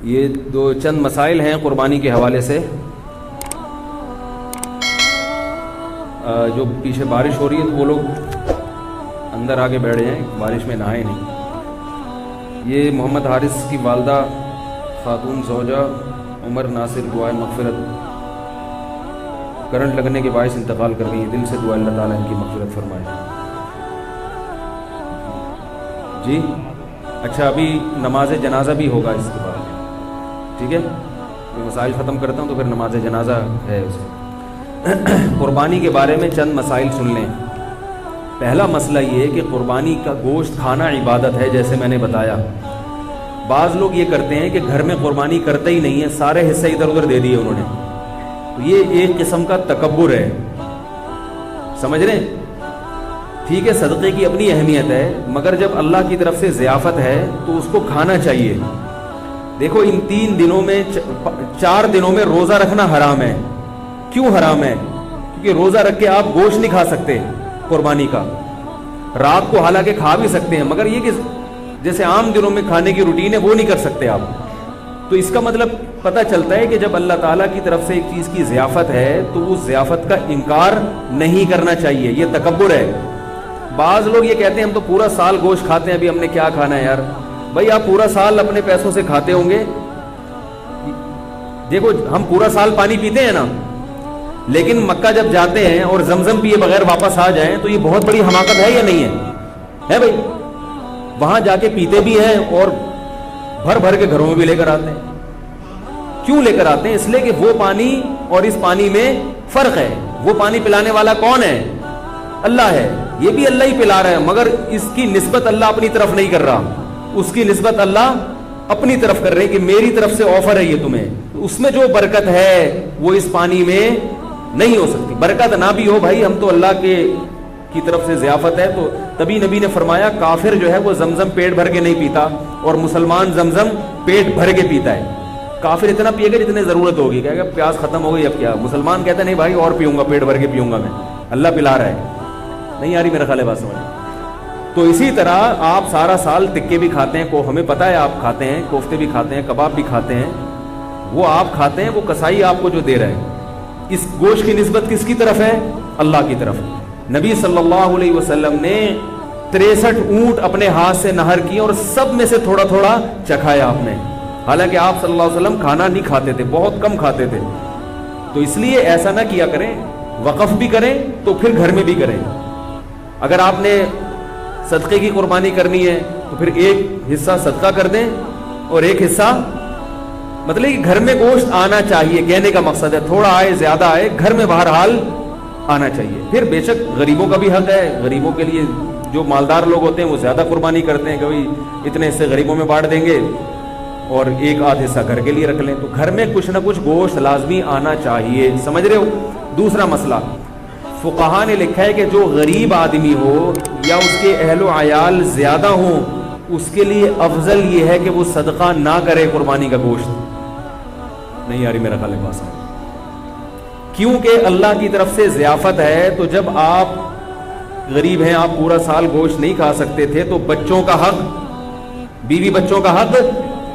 یہ دو چند مسائل ہیں قربانی کے حوالے سے. جو پیچھے بارش ہو رہی ہے تو وہ لوگ اندر آگے بیٹھ جائیں, بارش میں نہائے نہیں. یہ محمد حارث کی والدہ خاتون زوجہ عمر ناصر دعائے مغفرت, کرنٹ لگنے کے باعث انتقال کر گئی. دل سے دعا اللہ تعالیٰ ان کی مغفرت فرمائے. جی اچھا, ابھی نماز جنازہ بھی ہوگا اس کے بعد, ٹھیک ہے. یہ مسائل ختم کرتا ہوں تو پھر نماز جنازہ ہے اسے. قربانی کے بارے میں چند مسائل سن لیں. پہلا مسئلہ یہ ہے کہ قربانی کا گوشت کھانا عبادت ہے, جیسے میں نے بتایا. بعض لوگ یہ کرتے ہیں کہ گھر میں قربانی کرتے ہی نہیں ہیں, سارے حصے ادھر ادھر دے دیے انہوں نے. تو یہ ایک قسم کا تکبر ہے, سمجھ رہے ہیں. ٹھیک ہے, صدقے کی اپنی اہمیت ہے, مگر جب اللہ کی طرف سے ضیافت ہے تو اس کو کھانا چاہیے. دیکھو ان 3 دنوں میں 4 دنوں میں روزہ رکھنا حرام ہے. کیوں حرام ہے؟ کیونکہ روزہ رکھ کے آپ گوشت نہیں کھا سکتے قربانی کا. رات کو حالانکہ کھا بھی سکتے ہیں, مگر یہ کہ جیسے عام دنوں میں کھانے کی روٹین ہے وہ نہیں کر سکتے آپ. تو اس کا مطلب پتہ چلتا ہے کہ جب اللہ تعالیٰ کی طرف سے ایک چیز کی ضیافت ہے تو اس ضیافت کا انکار نہیں کرنا چاہیے. یہ تکبر ہے. بعض لوگ یہ کہتے ہیں ہم تو پورا سال گوشت کھاتے ہیں, ابھی ہم نے کیا کھانا ہے یار. بھائی آپ پورا سال اپنے پیسوں سے کھاتے ہوں گے. دیکھو ہم پورا سال پانی پیتے ہیں نا, لیکن مکہ جب جاتے ہیں اور زمزم پیے بغیر واپس آ جائیں تو یہ بہت بڑی حماقت ہے یا نہیں ہے بھائی. وہاں جا کے پیتے بھی ہیں اور بھر بھر کے گھروں میں بھی لے کر آتے ہیں. کیوں لے کر آتے ہیں؟ اس لیے کہ وہ پانی اور اس پانی میں فرق ہے. وہ پانی پلانے والا کون ہے؟ اللہ ہے. یہ بھی اللہ ہی پلا رہا ہے, مگر اس کی نسبت اللہ اپنی طرف نہیں کر رہا. اس کی نسبت اللہ اپنی طرف کر رہے کہ میری طرف سے آفر ہے یہ تمہیں. اس میں جو برکت ہے وہ اس پانی میں نہیں ہو سکتی. برکت نہ بھی ہو بھائی, ہم تو اللہ کی طرف سے ضیافت ہے. تو تبھی نبی نے فرمایا کافر جو ہے وہ زمزم پیٹ بھر کے نہیں پیتا, اور مسلمان زمزم پیٹ بھر کے پیتا ہے. کافر اتنا پیے گا جتنے ضرورت ہوگی. کہے گا پیاس ختم ہو گئی اب کیا. مسلمان کہتا ہے نہیں بھائی اور پیوں گا, پیٹ بھر کے پیوں گا میں, اللہ پلا رہا ہے. نہیں آ رہی میرا خیال ہے بات سمجھ. تو اسی طرح آپ سارا سال تکے بھی کھاتے ہیں, ہمیں پتہ ہے آپ کھاتے ہیں, کوفتے بھی کھاتے ہیں, کباب بھی کھاتے ہیں. وہ آپ کھاتے ہیں, وہ کسائی آپ کو جو دے رہا ہے. اس گوشت کی نسبت کس کی طرف ہے؟ اللہ کی طرف. نبی صلی اللہ علیہ وسلم نے 63 اونٹ اپنے ہاتھ سے نہر کیے اور سب میں سے تھوڑا تھوڑا چکھایا آپ نے. حالانکہ آپ صلی اللہ علیہ وسلم کھانا نہیں کھاتے تھے, بہت کم کھاتے تھے. تو اس لیے ایسا نہ کیا کریں, وقف بھی کریں تو پھر گھر میں بھی کریں. اگر آپ نے صدقے کی قربانی کرنی ہے تو پھر ایک حصہ صدقہ کر دیں اور ایک حصہ, مطلب کہ گھر میں گوشت آنا چاہیے. کہنے کا مقصد ہے تھوڑا آئے زیادہ آئے, گھر میں بہرحال آنا چاہیے. پھر بے شک غریبوں کا بھی حق ہے. غریبوں کے لیے جو مالدار لوگ ہوتے ہیں وہ زیادہ قربانی کرتے ہیں کہ بھائی اتنے حصے غریبوں میں بانٹ دیں گے اور ایک آدھ حصہ گھر کے لیے رکھ لیں. تو گھر میں کچھ نہ کچھ گوشت لازمی آنا چاہیے, سمجھ رہے ہو. دوسرا مسئلہ, فقہا نے لکھا ہے کہ جو غریب آدمی ہو یا اس کے اہل و عیال زیادہ ہوں, اس کے لیے افضل یہ ہے کہ وہ صدقہ نہ کرے قربانی کا گوشت. نہیں آ رہی میرا خیال ہے بات. کیونکہ اللہ کی طرف سے ضیافت ہے. تو جب آپ غریب ہیں, آپ پورا سال گوشت نہیں کھا سکتے تھے, تو بچوں کا حق, بیوی بچوں کا حق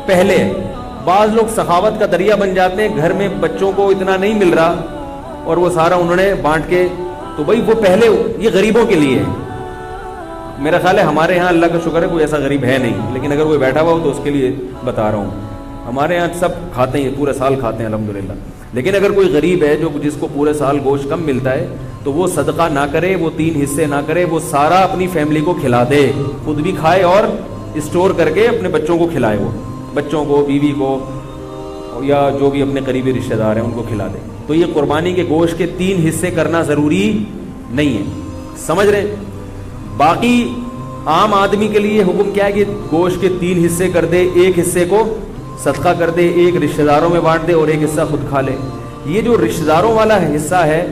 پہلے. بعض لوگ سخاوت کا دریا بن جاتے ہیں, گھر میں بچوں کو اتنا نہیں مل رہا اور وہ سارا انہوں نے بانٹ کے, تو بھائی وہ پہلے, یہ غریبوں کے لیے ہے. میرا خیال ہے ہمارے ہاں اللہ کا شکر ہے کوئی ایسا غریب ہے نہیں, لیکن اگر کوئی بیٹھا ہوا ہو تو اس کے لیے بتا رہا ہوں. ہمارے ہاں سب کھاتے ہیں, پورے سال کھاتے ہیں الحمدللہ. لیکن اگر کوئی غریب ہے جس کو پورے سال گوشت کم ملتا ہے, تو وہ صدقہ نہ کرے, وہ 3 حصے نہ کرے, وہ سارا اپنی فیملی کو کھلا دے, خود بھی کھائے اور اسٹور کر کے اپنے بچوں کو کھلائے. وہ بچوں کو, بیوی کو, یا جو بھی اپنے قریبی رشتہ دار ہیں ان کو کھلا دے. تو یہ قربانی کے گوشت کے 3 حصے کرنا ضروری نہیں ہے, سمجھ رہے. باقی عام آدمی کے لیے حکم کیا ہے کہ گوشت کے 3 حصے کر دے, ایک حصے کو صدقہ کر دے, ایک رشتہ داروں میں بانٹ دے اور ایک حصہ خود کھا لے. یہ جو رشتہ داروں والا حصہ ہے,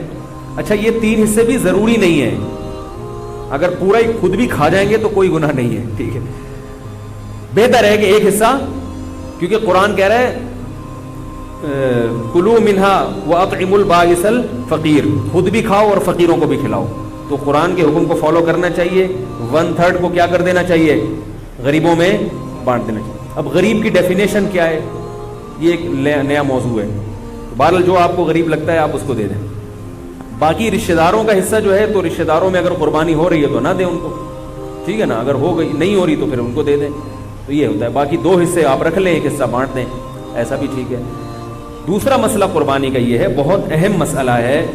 اچھا یہ 3 حصے بھی ضروری نہیں ہے. اگر پورا ہی خود بھی کھا جائیں گے تو کوئی گناہ نہیں ہے, ٹھیک ہے. بہتر ہے کہ ایک حصہ, کیونکہ قرآن کہہ رہا ہے کلوا منہا واطعموا البائس الفقیر, خود بھی کھاؤ اور فقیروں کو بھی کھلاؤ. تو قرآن کے حکم کو فالو کرنا چاہیے. 1/3 کو کیا کر دینا چاہیے, غریبوں میں بانٹ دینا چاہیے. اب غریب کی ڈیفینیشن کیا ہے؟ یہ ایک نیا موضوع ہے. بہرحال جو آپ کو غریب لگتا ہے آپ اس کو دے دیں. باقی رشتہ داروں کا حصہ جو ہے تو رشتہ داروں میں اگر قربانی ہو رہی ہے تو نہ دیں ان کو, ٹھیک ہے نا. اگر ہو گئی نہیں ہو رہی تو پھر ان کو دے دیں. تو یہ ہوتا ہے. باقی 2 حصے آپ رکھ لیں, 1 حصہ بانٹ دیں, ایسا بھی ٹھیک ہے. دوسرا مسئلہ قربانی کا یہ ہے, بہت اہم مسئلہ ہے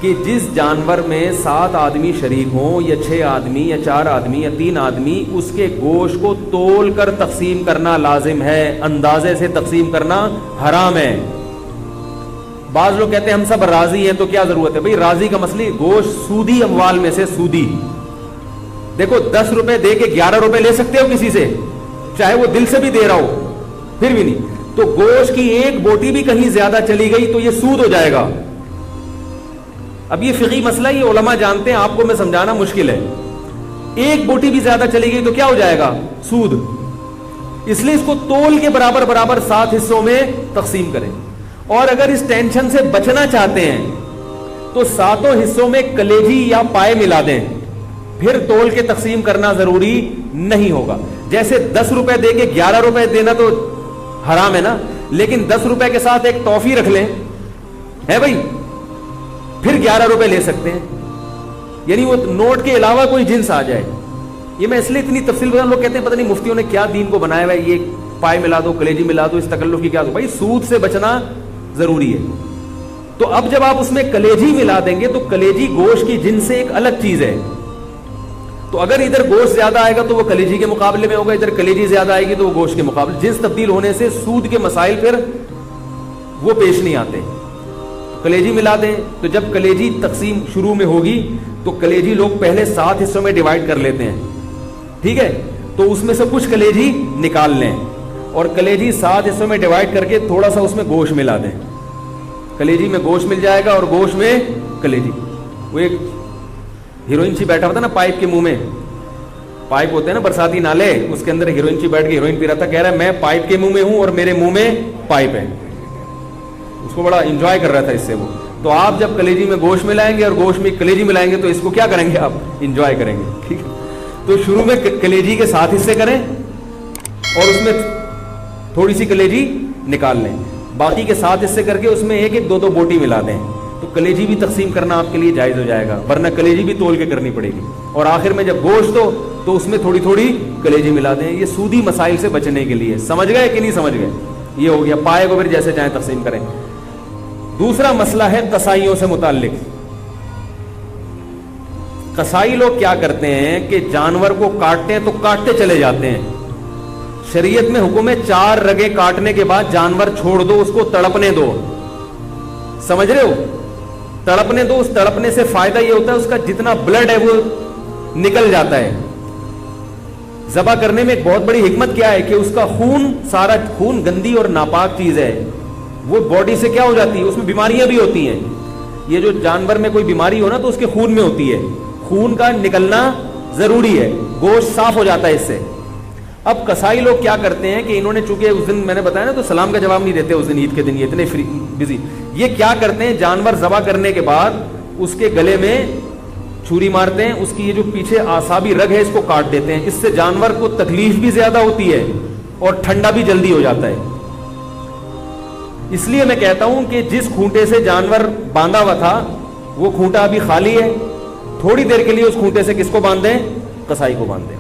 کہ جس جانور میں 7 آدمی شریک ہوں یا 6 آدمی یا 4 آدمی یا 3 آدمی, اس کے گوشت کو تول کر تقسیم کرنا لازم ہے, اندازے سے تقسیم کرنا حرام ہے. بعض لوگ کہتے ہیں ہم سب راضی ہیں تو کیا ضرورت ہے. بھئی راضی کا مسئلہ, گوشت سودی اموال میں سے سودی. دیکھو 10 روپے دے کے 11 روپے لے سکتے ہو کسی سے, چاہے وہ دل سے بھی دے رہا ہو, پھر بھی نہیں. تو گوشت کی ایک بوٹی بھی کہیں زیادہ چلی گئی تو یہ سود ہو جائے گا. اب یہ فقہی مسئلہ, یہ علماء جانتے ہیں, آپ کو میں سمجھانا مشکل ہے. ایک بوٹی بھی زیادہ چلی گئی تو کیا ہو جائے گا, سود. اس لیے اس کو تول کے برابر برابر 7 حصوں میں تقسیم کریں. اور اگر اس ٹینشن سے بچنا چاہتے ہیں تو 7 حصوں میں کلیجی یا پائے ملا دیں, پھر تول کے تقسیم کرنا ضروری نہیں ہوگا. جیسے 10 روپے دے کے 11 روپے دینا تو حرام ہے نا, لیکن 10 روپے کے ساتھ ایک ٹافی رکھ لیں, ہے بھائی, پھر 11 روپے لے سکتے ہیں. یعنی وہ نوٹ کے علاوہ کوئی جنس آ جائے. یہ میں اس لیے اتنی تفصیل بتا, لوگ کہتے ہیں پتہ نہیں مفتیوں نے کیا دین کو بنایا ہوا ہے, یہ پائے ملا دو, کلیجی ملا دو, اس تکلف کی کیا دو. بھائی سود سے بچنا ضروری ہے. تو اب جب آپ اس میں کلیجی ملا دیں گے تو کلیجی گوشت کی جنس سے ایک الگ چیز ہے. تو اگر ادھر گوشت زیادہ آئے گا تو وہ کلیجی کے مقابلے میں ہوگا, ادھر کلیجی زیادہ آئے گی تو وہ گوشت کے مقابلے. جنس تبدیل ہونے سے سود کے مسائل پھر وہ پیش نہیں آتے. کلیجی ملا دیں تو جب کلیجی تقسیم شروع میں ہوگی تو کلیجی لوگ پہلے 7 حصوں میں ڈیوائڈ کر لیتے ہیں, ٹھیک ہے. تو اس میں سے کچھ کلیجی نکال لیں اور کلیجی 7 حصوں میں ڈیوائڈ کر کے تھوڑا سا اس میں گوشت ملا دیں. کلیجی میں گوشت مل جائے گا اور گوشت میں کلیجی. وہ ایک ہیروئن چی بیٹھا ہوتا ہے نا پائپ کے منہ میں, پائپ ہوتے ہیں نا برساتی نالے, اس کے اندر ہیروئن چی بیٹھ کے ہیروئن پی رہا تھا, کہہ رہا ہے میں پائپ کے منہ میں ہوں اور میرے منہ میں پائپ ہے. اس کو بڑا انجوائے کر رہا تھا اس سے وہ. تو آپ جب کلیجی میں گوشت ملائیں گے اور گوشت میں کلیجی ملائیں گے تو اس کو کیا کریں گے, آپ انجوائے کریں گے, ٹھیک ہے. تو شروع میں کلیجی کے 7 حصے کریں اور اس میں تھوڑی سی کلیجی نکال لیں, باقی کے 7 حصے کر کے اس میں 1-1 2-2 بوٹی ملا دیں. تو کلیجی بھی تقسیم کرنا آپ کے لیے جائز ہو جائے گا, ورنہ کلیجی بھی تول کے کرنی پڑے گی. اور آخر میں جب گوشت ہو تو اس میں تھوڑی تھوڑی کلیجی ملا دیں. یہ سودی مسائل سے بچنے کے لیے. سمجھ گئے کہ نہیں سمجھ گئے؟ یہ ہو گیا. پائے کو پھر جیسے چاہیں تقسیم کریں. دوسرا مسئلہ ہے قصائیوں سے متعلق. قصائی لوگ کیا کرتے ہیں کہ جانور کو کاٹتے ہیں تو کاٹتے چلے جاتے ہیں. شریعت میں حکم ہے 4 رگیں کاٹنے کے بعد جانور چھوڑ دو, اس کو تڑپنے دو. سمجھ رہے ہو؟ تڑپنے دو. اس تڑپنے سے فائدہ یہ ہوتا ہے اس کا جتنا بلڈ ہے وہ نکل جاتا ہے. ذبح کرنے میں ایک بہت بڑی حکمت کیا ہے کہ اس کا خون, سارا خون گندی اور ناپاک چیز ہے, وہ باڈی سے کیا ہو جاتی ہے, اس میں بیماریاں بھی ہوتی ہیں. یہ جو جانور میں کوئی بیماری ہو نا تو اس کے خون میں ہوتی ہے, خون کا نکلنا ضروری ہے, گوشت صاف ہو جاتا ہے اس سے. اب قصائی لوگ کیا کرتے ہیں کہ انہوں نے چونکہ اس دن میں نے بتایا نا تو سلام کا جواب نہیں دیتے اس دن, عید کے دن یہ اتنے بزی. یہ کیا کرتے ہیں, جانور ذبح کرنے کے بعد اس کے گلے میں چھری مارتے ہیں, اس کی یہ جو پیچھے اعصابی رگ ہے اس کو کاٹ دیتے ہیں. اس سے جانور کو تکلیف بھی زیادہ ہوتی ہے اور ٹھنڈا بھی جلدی ہو جاتا ہے. اس لیے میں کہتا ہوں کہ جس کھونٹے سے جانور باندھا ہوا تھا وہ کھونٹا ابھی خالی ہے, تھوڑی دیر کے لیے اس کھونٹے سے کس کو باندھ دیں, قصائی کو باندھ دیں.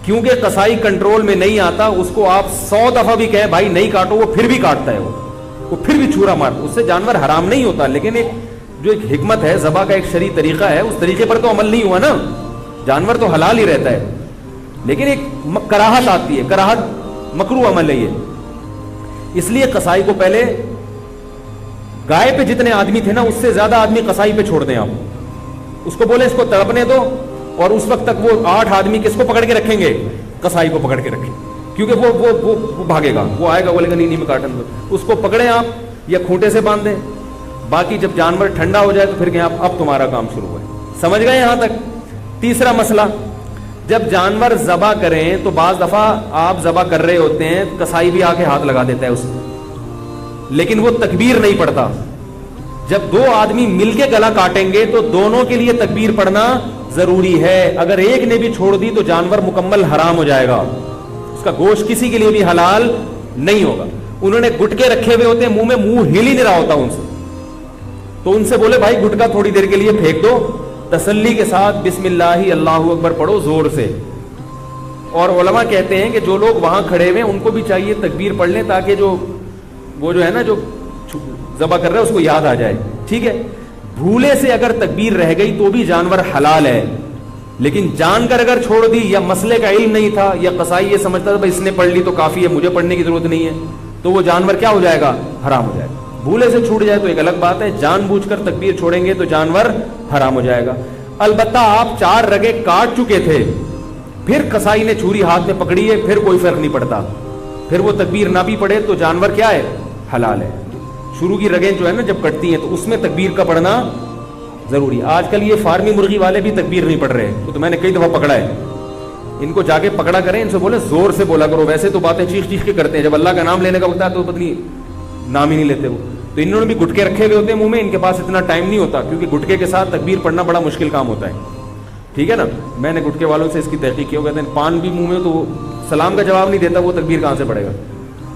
کیونکہ قصائی کنٹرول میں نہیں آتا, اس کو آپ 100 دفعہ بھی کہیں بھائی نہیں کاٹو وہ پھر بھی کاٹتا ہے, وہ پھر بھی چھورا مارتا. اس سے جانور حرام نہیں ہوتا, لیکن ایک جو ایک حکمت ہے, ذبح کا ایک شرعی طریقہ ہے, اس طریقے پر تو عمل نہیں ہوا نا. جانور تو حلال ہی رہتا ہے, لیکن ایک کراہت آتی ہے, کراہت مکروہ عمل ہے یہ. اس لیے قصائی کو پہلے گائے پہ جتنے آدمی تھے نا اس سے زیادہ آدمی قصائی پہ چھوڑ دیں آپ. اس کو بولے اس کو تڑپنے دو, اور اس وقت تک وہ 8 آدمی کس کو پکڑ کے رکھیں گے, قصائی کو پکڑ کے رکھیں, کیونکہ وہ بھاگے گا, وہ آئے گا بولے گا نہیں میں کاٹن دو. اس کو پکڑیں آپ یا کھونٹے سے باندھ دیں. باقی جب جانور ٹھنڈا ہو جائے تو پھر کہیں آپ اب تمہارا کام شروع ہے. سمجھ گئے یہاں تک؟ تیسرا مسئلہ, جب جانور ذبح کریں تو بعض دفعہ آپ ذبح کر رہے ہوتے ہیں, قصائی بھی آ کے ہاتھ لگا دیتا ہے اس میں, لیکن وہ تکبیر نہیں پڑتا. جب 2 آدمی مل کے گلا کاٹیں گے تو دونوں کے لیے تکبیر پڑھنا ضروری ہے. اگر ایک نے بھی چھوڑ دی تو جانور مکمل حرام ہو جائے گا, اس کا گوشت کسی کے لیے بھی حلال نہیں ہوگا. انہوں نے گٹکے رکھے ہوئے ہوتے ہیں منہ میں, منہ ہل ہی نہیں رہا ہوتا ان سے, تو ان سے بولے بھائی گٹکا تھوڑی دیر کے لیے پھینک دو, تسلی کے ساتھ بسم اللہ اللہ اکبر پڑھو زور سے. اور علماء کہتے ہیں کہ جو لوگ وہاں کھڑے ہوئے ہیں ان کو بھی چاہیے تکبیر پڑھ لیں, تاکہ وہ جو ہے نا جو ذبح کر رہا ہے اس کو یاد آ جائے. ٹھیک ہے, بھولے سے اگر تکبیر رہ گئی تو بھی جانور حلال ہے, لیکن جان کر اگر چھوڑ دی, یا مسئلے کا علم نہیں تھا, یا قصائی یہ سمجھتا تھا بھائی اس نے پڑھ لی تو کافی ہے, مجھے پڑھنے کی ضرورت نہیں ہے, تو وہ جانور کیا ہو جائے گا, حرام ہو جائے گا. بھولے سے چھوٹ جائے تو ایک الگ بات ہے, جان بوجھ کر تکبیر چھوڑیں گے تو جانور حرام ہو جائے گا. البتہ آپ 4 رگیں کاٹ چکے تھے, پھر قصائی نے چھری ہاتھ میں پکڑی ہے, پھر کوئی فرق نہیں پڑتا, پھر وہ تکبیر نہ بھی پڑھے تو جانور کیا ہے, حلال ہے. شروع کی رگیں جو ہے نا جب کٹتی ہیں تو اس میں تکبیر کا پڑھنا ضروری ہے. آج کل یہ فارمی مرغی والے بھی تکبیر نہیں پڑھ رہے, تو میں نے کئی دفعہ پکڑا ہے, ان کو جا کے پکڑا کریں, ان سے بولے زور سے بولا کرو, ویسے تو باتیں چیخ چیخ کے کرتے ہیں, جب اللہ کا نام لینے کا وقت ہے تو پتہ نام ہی نہیں لیتے وہ. تو انہوں نے بھی گٹکے رکھے ہوئے ہوتے ہیں منہ میں, ان کے پاس اتنا ٹائم نہیں ہوتا, کیونکہ گٹکے کے ساتھ تکبیر پڑھنا بڑا مشکل کام ہوتا ہے. ٹھیک ہے نا, میں نے گٹکے والوں سے اس کی تحقیق کی, وہ کہتے ہیں پان بھی منہ میں, تو وہ سلام کا جواب نہیں دیتا, وہ تکبیر کہاں سے پڑے گا.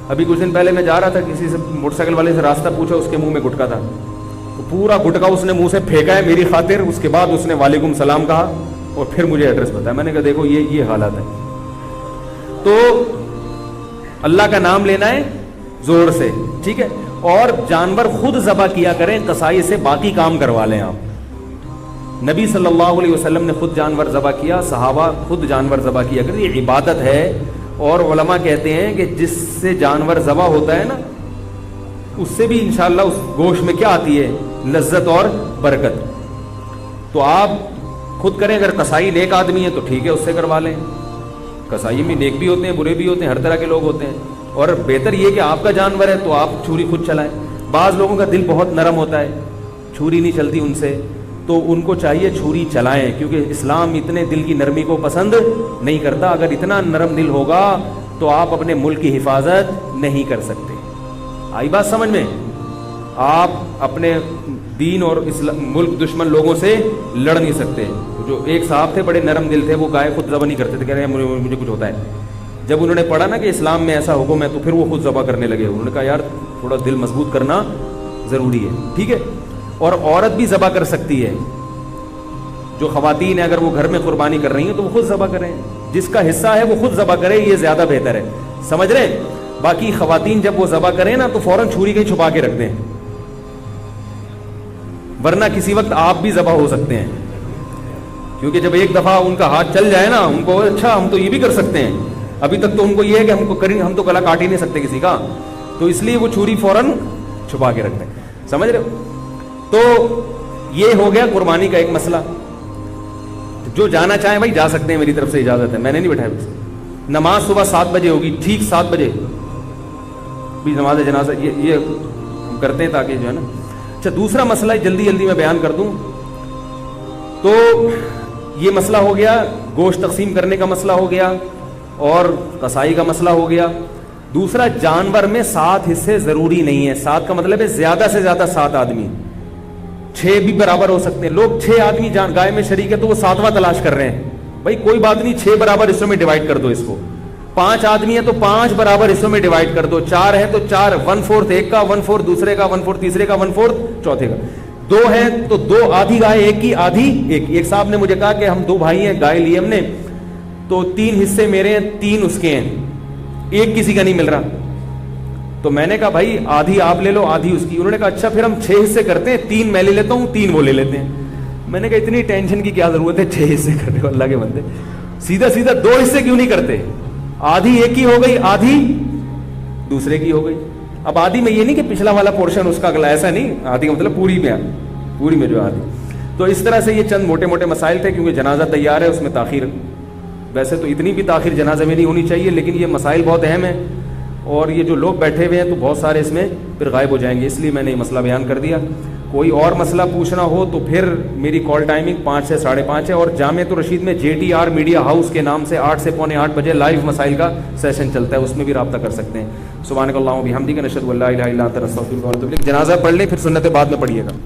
ابھی کچھ دن پہلے میں جا رہا تھا, کسی سے موٹر سائیکل والے سے راستہ پوچھا, اس کے منہ میں گٹکا تھا, تو پورا گٹکا اس نے منہ سے پھینکا ہے میری خاطر, اس کے بعد اس نے وعلیکم السلام کہا اور پھر مجھے ایڈریس بتایا. میں نے کہا دیکھو یہ حالت ہے. تو اللہ کا نام لینا ہے زور سے, ٹھیک ہے, اور جانور خود ذبح کیا کریں, قصائی سے باقی کام کروا لیں آپ. نبی صلی اللہ علیہ وسلم نے خود جانور ذبح کیا, صحابہ خود جانور ذبح کیا کریں, یہ عبادت ہے. اور علماء کہتے ہیں کہ جس سے جانور ذبح ہوتا ہے نا, اس سے بھی انشاءاللہ اس گوشت میں کیا آتی ہے, لذت اور برکت. تو آپ خود کریں, اگر قصائی نیک آدمی ہے تو ٹھیک ہے, اس سے کروا لیں. قصائی میں نیک بھی ہوتے ہیں, برے بھی ہوتے ہیں, ہر طرح کے لوگ ہوتے ہیں, اور بہتر یہ کہ آپ کا جانور ہے تو آپ چھری خود چلائیں. بعض لوگوں کا دل بہت نرم ہوتا ہے, چھری نہیں چلتی ان سے, تو ان کو چاہیے چھری چلائیں, کیونکہ اسلام اتنے دل کی نرمی کو پسند نہیں کرتا. اگر اتنا نرم دل ہوگا تو آپ اپنے ملک کی حفاظت نہیں کر سکتے. آئی بات سمجھ میں؟ آپ اپنے دین اور ملک دشمن لوگوں سے لڑ نہیں سکتے. جو ایک صاحب تھے بڑے نرم دل تھے, وہ گائے خود ذبح نہیں کرتے تھے, کہہ رہے ہیں مجھے کچھ ہوتا ہے. جب انہوں نے پڑھا نا کہ اسلام میں ایسا حکم ہے تو پھر وہ خود ذبح کرنے لگے. انہوں نے کہا یار تھوڑا دل مضبوط کرنا ضروری ہے. ٹھیک ہے, اور عورت بھی ذبح کر سکتی ہے. جو خواتین ہیں اگر وہ گھر میں قربانی کر رہی ہیں تو وہ خود ذبح کریں, جس کا حصہ ہے وہ خود ذبح کرے, یہ زیادہ بہتر ہے. سمجھ رہے ہیں؟ باقی خواتین جب وہ ذبح کریں نا تو فوراً چھری کہیں چھپا کے رکھ دیں, ورنہ کسی وقت آپ بھی ذبح ہو سکتے ہیں. کیونکہ جب ایک دفعہ ان کا ہاتھ چل جائے نا, ان کو اچھا ہم تو یہ بھی کر سکتے ہیں, ابھی تک تو ان کو یہ ہے کہ ہم تو گلا کاٹ ہی نہیں سکتے کسی کا, تو اس لیے وہ چھری فوراً چھپا کے رکھ دیں. سمجھ رہے ہو؟ تو یہ ہو گیا قربانی کا ایک مسئلہ. جو جانا چاہیں بھائی جا سکتے ہیں, میری طرف سے اجازت ہے, میں نے نہیں بٹھایا. نماز صبح 7 بجے ہوگی, ٹھیک 7 بجے بھی نماز جنازہ یہ ہم کرتے ہیں تاکہ جو ہے نا. اچھا, دوسرا مسئلہ جلدی میں بیان کر دوں. تو یہ مسئلہ ہو گیا, گوشت تقسیم کرنے کا مسئلہ ہو گیا, اور قصائی کا مسئلہ ہو گیا. دوسرا, جانور میں 7 حصے ضروری نہیں ہے. 7 کا مطلب ہے زیادہ سے زیادہ 7 آدمی, 6 بھی برابر ہو سکتے ہیں. لوگ 6 آدمی گائے میں شریک ہے تو وہ 7واں تلاش کر رہے ہیں. بھائی کوئی بات نہیں, 6 برابر حصوں میں ڈیوائڈ کر دو اس کو. 5 آدمی ہیں تو 5 برابر حصوں میں ڈیوائڈ کر دو. 4 ہیں تو 4, 1/4 ایک کا, 1/4 دوسرے کا, 1/4 تیسرے کا, 1/4 چوتھے کا. 2 ہیں تو 2 آدھی گائے ایک کی, آدھی ایک صاحب نے مجھے کہا کہ ہم 2 بھائی ہیں, گائے لی ہم نے, تو 3 حصے میرے ہیں, 3 اس کے ہیں, ایک کسی کا نہیں مل رہا. تو میں نے کہا بھائی آدھی آپ لے لو, آدھی اس کی. انہوں نے کہا اچھا پھر ہم 6 حصے کرتے ہیں, 3 میں لے لیتا ہوں, 3 وہ لے لیتے ہیں. میں نے کہا اتنی ٹینشن کی کیا ضرورت ہے, 6 حصے کر رہے ہو اللہ کے بندے, سیدھا 2 حصے کیوں نہیں کرتے. آدھی ایک کی ہو گئی, آدھی دوسرے کی ہو گئی. اب آدھی میں یہ نہیں کہ پچھلا والا پورشن اس کا اگلا, ایسا نہیں, آدھی کا مطلب پوری میں جو آدھی. تو اس طرح سے یہ چند موٹے مسائل تھے, کیونکہ جنازہ تیار ہے, اس میں تاخیر, ویسے تو اتنی بھی تاخیر جنازہ میں نہیں ہونی چاہیے, لیکن یہ مسائل بہت اہم ہیں, اور یہ جو لوگ بیٹھے ہوئے ہیں تو بہت سارے اس میں پھر غائب ہو جائیں گے, اس لیے میں نے یہ مسئلہ بیان کر دیا. کوئی اور مسئلہ پوچھنا ہو تو پھر میری کال ٹائمنگ 5 سے 5:30 ہے, اور جامعۃ الرشید میں JTR میڈیا ہاؤس کے نام سے 8 سے 7:45 بجے لائیو مسائل کا سیشن چلتا ہے, اس میں بھی رابطہ کر سکتے ہیں. سبحانک اللہم و بحمدک, نشہد ان لا الہ الا انت, نستغفرک و نتوب الیک. جنازہ پڑھ لیں, پھر سنت بعد میں پڑھیے گا.